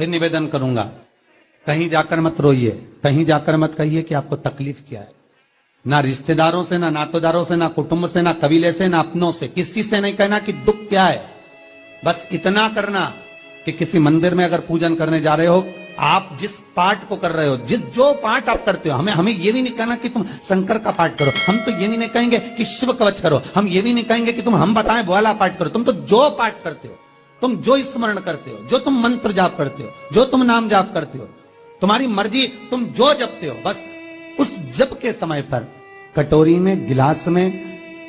फिर निवेदन करूंगा, कहीं जाकर मत रोइए, कहीं जाकर मत कहिए कि आपको तकलीफ क्या है। ना रिश्तेदारों से, ना नातेदारों से, ना कुटुंब से, ना कबीले से, ना अपनों से, किसी से नहीं कहना कि दुख क्या है। बस इतना करना कि किसी मंदिर में अगर पूजन करने जा रहे हो, आप जिस पाठ को कर रहे हो, जो पाठ आप करते हो, हमें ये भी नहीं कहना कि तुम शंकर का पाठ करो, हम तो ये भी नहीं कहेंगे कि शिव कवच करो, हम ये भी नहीं कहेंगे कि तुम हम बताएं वो वाला पाठ करो। तुम तो जो पाठ करते हो, तुम जो स्मरण करते हो, जो तुम मंत्र जाप करते हो, जो तुम नाम जाप करते हो, तुम्हारी मर्जी, तुम जो जपते हो, बस उस जप के समय पर कटोरी में, गिलास में,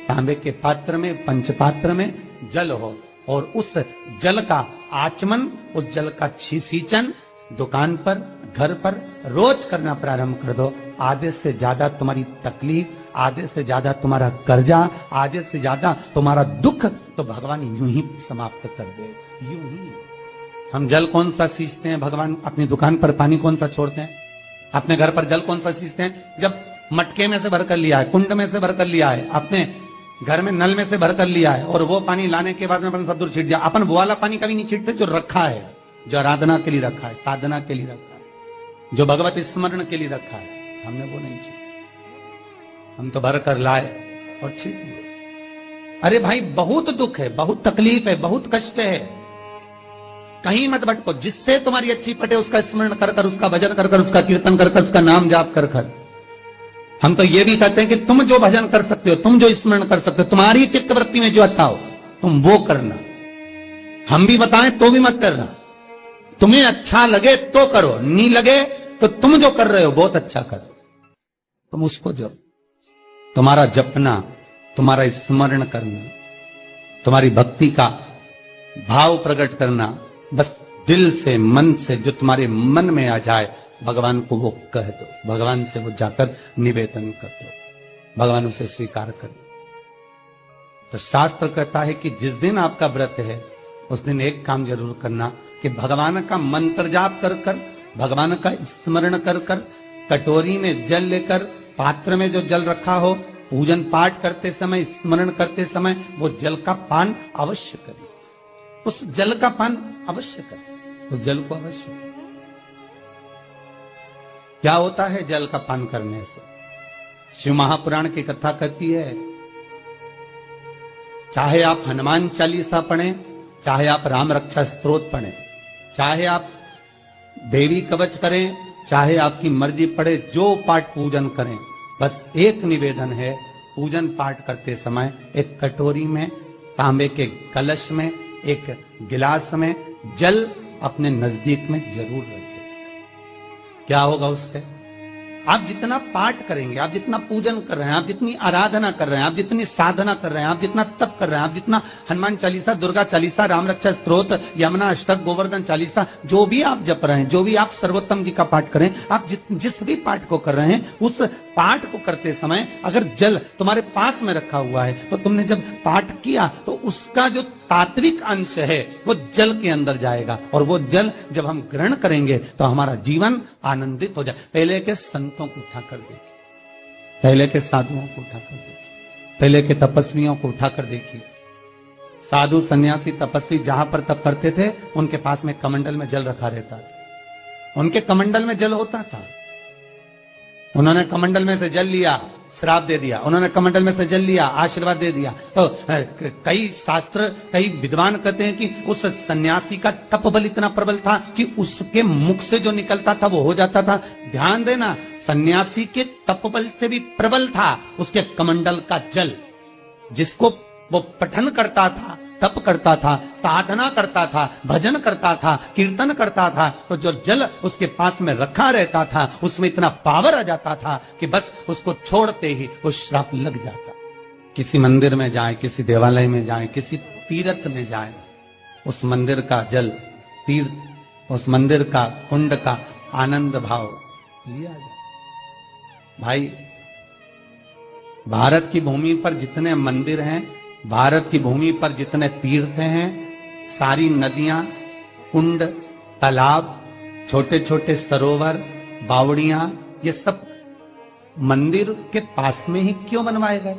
तांबे के पात्र में, पंचपात्र में जल हो और उस जल का आचमन, उस जल का सींचन दुकान पर, घर पर रोज करना प्रारंभ कर दो। आधे से ज्यादा तुम्हारी तकलीफ, आधे से ज्यादा तुम्हारा कर्जा, आधे से ज्यादा तुम्हारा दुख तो भगवान यूं ही समाप्त कर दे। यूं ही हम जल कौन सा सींचते हैं भगवान? अपनी दुकान पर पानी कौन सा छोड़ते हैं? अपने घर पर जल कौन सा सींचते हैं? जब मटके में से भरकर लिया है, कुंड में से भरकर लिया है, अपने घर में नल में से भरकर लिया है और वो पानी लाने के बाद में अपन सब दूर छीट दिया। अपन वो वाला पानी कभी नहीं छीटते जो रखा है, जो आराधना के लिए रखा है, साधना के लिए रखा है, जो भगवत स्मरण के लिए रखा है, हमने वो नहीं छीटा। हम तो भर कर लाए और छीट दिए। अरे भाई, बहुत दुख है, बहुत तकलीफ है, बहुत कष्ट है, कहीं मत भटको। जिससे तुम्हारी अच्छी पटे उसका स्मरण कर कर, उसका भजन कर कर, उसका कीर्तन कर कर, उसका नाम जाप कर कर। हम तो ये भी कहते हैं कि तुम जो भजन कर सकते हो, तुम जो स्मरण कर सकते हो, तुम्हारी चित्तवृत्ति में जो अच्छा हो तुम वो करना। हम भी बताएं तो भी मत करना। तुम्हें अच्छा लगे तो करो, नहीं लगे तो तुम जो कर रहे हो बहुत अच्छा करो, तुम उसको जप। तुम्हारा जपना, तुम्हारा स्मरण करना, तुम्हारी भक्ति का भाव प्रकट करना, बस दिल से, मन से, जो तुम्हारे मन में आ जाए भगवान को वो कह दो, भगवान से वो जाकर निवेदन कर दो, भगवान उसे स्वीकार कर दो। तो शास्त्र कहता है कि जिस दिन आपका व्रत है उस दिन एक काम जरूर करना कि भगवान का मंत्र जाप कर कर, भगवान का स्मरण कर कर, कटोरी में जल लेकर, पात्र में जो जल रखा हो, पूजन पाठ करते समय, स्मरण करते समय वो जल का पान अवश्य करें। उस जल का पान अवश्य करें, उस जल को अवश्य करें। क्या होता है जल का पान करने से? शिव महापुराण की कथा कहती है, चाहे आप हनुमान चालीसा पढ़ें, चाहे आप राम रक्षा स्तोत्र पढ़ें, चाहे आप देवी कवच करें, चाहे आपकी मर्जी पड़े, जो पाठ पूजन करें, बस एक निवेदन है, पूजन पाठ करते समय एक कटोरी में, तांबे के कलश में, एक गिलास में जल अपने नजदीक में जरूर रखें। क्या होगा उससे? आप जितना पाठ करेंगे, आप जितना पूजन कर रहे हैं, आप जितनी आराधना कर रहे हैं, आप जितनी साधना कर रहे हैं, आप जितना तप कर रहे हैं, आप जितना हनुमान चालीसा, दुर्गा चालीसा, राम रक्षा स्तोत्र, यमुना अष्टक, गोवर्धन चालीसा, जो भी आप जप रहे हैं, जो भी आप सर्वोत्तम जी का पाठ करें, आप जिस भी पाठ को कर रहे हैं, उस पाठ को करते समय अगर जल तुम्हारे पास में रखा हुआ है तो तुमने जब पाठ किया तो उसका जो तात्विक अंश है वो जल के अंदर जाएगा और वो जल जब हम ग्रहण करेंगे तो हमारा जीवन आनंदित हो जाए। पहले के संतों को उठाकर देखिए, पहले के साधुओं को उठाकर देखिए, पहले के तपस्वियों को उठाकर देखिए। साधु, सन्यासी, तपस्वी जहां पर तप करते थे उनके पास में कमंडल में जल रखा रहता था, उनके कमंडल में जल होता था। उन्होंने कमंडल में से जल लिया, श्राप दे दिया, उन्होंने कमंडल में से जल लिया, आशीर्वाद दे दिया। तो कई शास्त्र, कई विद्वान कहते हैं कि उस सन्यासी का तप बल इतना प्रबल था कि उसके मुख से जो निकलता था वो हो जाता था। ध्यान देना, सन्यासी के तप बल से भी प्रबल था उसके कमंडल का जल, जिसको वो पठन करता था, तप करता था, साधना करता था, भजन करता था, कीर्तन करता था, तो जो जल उसके पास में रखा रहता था उसमें इतना पावर आ जाता था कि बस उसको छोड़ते ही वो श्राप लग जाता। किसी मंदिर में जाए, किसी देवालय में जाए, किसी तीर्थ में जाए, उस मंदिर का जल, तीर्थ, उस मंदिर का कुंड का आनंद भाव लिया जाए। भाई, भारत की भूमि पर जितने मंदिर हैं, भारत की भूमि पर जितने तीर्थ हैं, सारी नदियां, कुंड, तालाब, छोटे छोटे सरोवर, बावड़ियां, ये सब मंदिर के पास में ही क्यों बनवाए गए?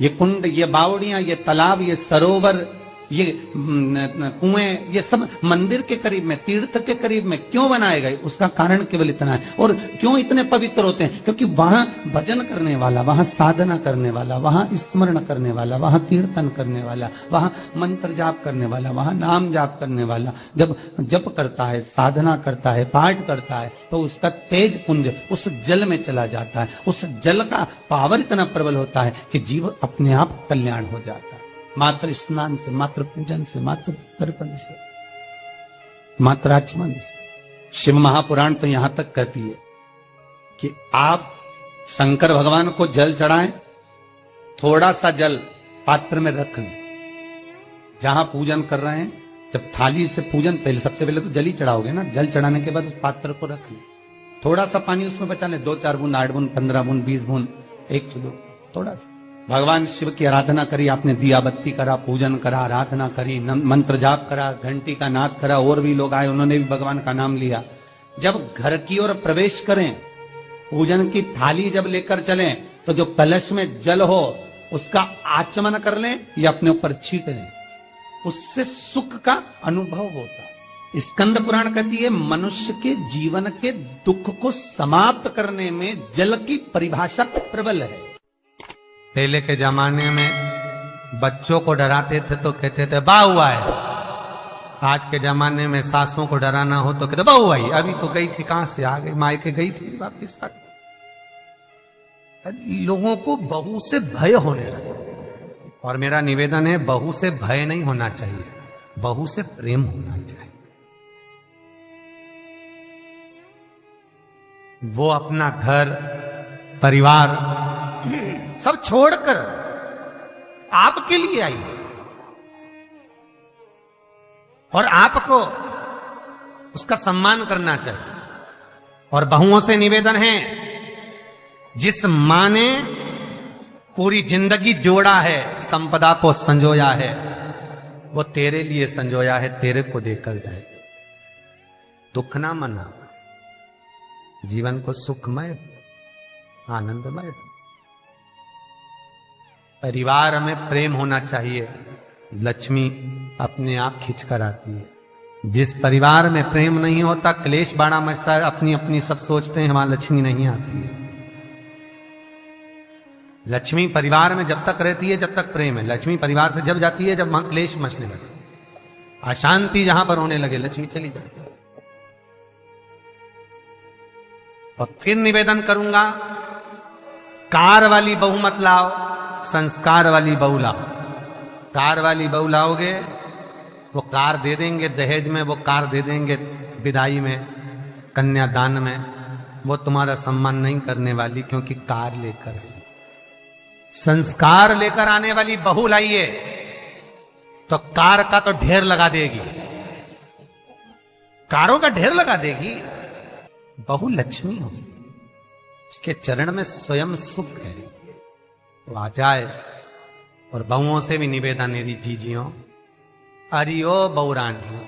ये कुंड, ये बावड़ियां, ये तालाब, ये सरोवर, ये कुएं, ये सब मंदिर के करीब में, तीर्थ के करीब में क्यों बनाए गए? उसका कारण केवल इतना है। और क्यों इतने पवित्र होते हैं? क्योंकि वहां भजन करने वाला, वहां साधना करने वाला, वहां स्मरण करने वाला, वहां कीर्तन करने वाला, वहां मंत्र जाप करने वाला, वहां नाम जाप करने वाला जब जप करता है, साधना करता है, पाठ करता है, तो उसका तेज पुंज उस जल में चला जाता है। उस जल का पावर इतना प्रबल होता है कि जीव अपने आप कल्याण हो जाता है। मात्र स्नान से, मात्र पूजन से, मात्र तर्पण से, मात्र आचमन से। शिव महापुराण तो यहां तक कहती है कि आप शंकर भगवान को जल चढ़ाएं, थोड़ा सा जल पात्र में रख लें। जहां पूजन कर रहे हैं, जब थाली से पूजन, पहले सबसे पहले तो जल ही चढ़ाओगे ना, जल चढ़ाने के बाद उस पात्र को रख लें, थोड़ा सा पानी उसमें बचा लें, 2-4 बूंद, 8 बूंद, 15 बूंद, 20 बूंद, 1 चुलो, थोड़ा सा। भगवान शिव की आराधना करी आपने, दिया बत्ती करा, पूजन करा, आराधना करी, मंत्र जाप करा, घंटी का नाद करा, और भी लोग आए, उन्होंने भी भगवान का नाम लिया। जब घर की ओर प्रवेश करें, पूजन की थाली जब लेकर चलें, तो जो कलश में जल हो उसका आचमन कर लें या अपने ऊपर छीट लें, उससे सुख का अनुभव होता है। स्कंद पुराण कहती है मनुष्य के जीवन के दुख को समाप्त करने में जल की परिभाषा प्रबल है। पहले के जमाने में बच्चों को डराते थे तो कहते थे बा हुआ है। आज के जमाने में सासों को डराना हो तो कहते बहू आई, अभी तो गई थी, कहां से आ गई, मायके गई थी, वापिस आ गई। लोगों को बहू से भय होने लगा। और मेरा निवेदन है, बहू से भय नहीं होना चाहिए, बहू से प्रेम होना चाहिए। वो अपना घर परिवार सब छोड़कर आपके लिए आई है और आपको उसका सम्मान करना चाहिए। और बहुओं से निवेदन है, जिस मां ने पूरी जिंदगी जोड़ा है, संपदा को संजोया है, वो तेरे लिए संजोया है, तेरे को देकर जाए। दुख ना मना, जीवन को सुखमय आनंदमय। परिवार में प्रेम होना चाहिए, लक्ष्मी अपने आप खिंच कर आती है। जिस परिवार में प्रेम नहीं होता, क्लेश बड़ा मचता है, अपनी अपनी सब सोचते हैं, वहां लक्ष्मी नहीं आती है। लक्ष्मी परिवार में जब तक रहती है जब तक प्रेम है, लक्ष्मी परिवार से जब जाती है जब वहां क्लेश मचने लगता, अशांति जहां पर होने लगे, लक्ष्मी चली जाती है। और फिर निवेदन करूंगा, कार वाली बहू मत लाओ, संस्कार वाली बहू लाओ। कार वाली बहू लाओगे, वो कार दे देंगे दहेज में, वो कार दे देंगे विदाई में, कन्यादान में, वो तुम्हारा सम्मान नहीं करने वाली, क्योंकि कार लेकर आई। संस्कार लेकर आने वाली बहू लाइए तो कार का तो ढेर लगा देगी, कारों का ढेर लगा देगी। बहू लक्ष्मी हो, उसके चरण में स्वयं सुख है, तो आ जाए। और बहुओं से भी निवेदन, यदि जीजियो, अरियो बहुरानियों,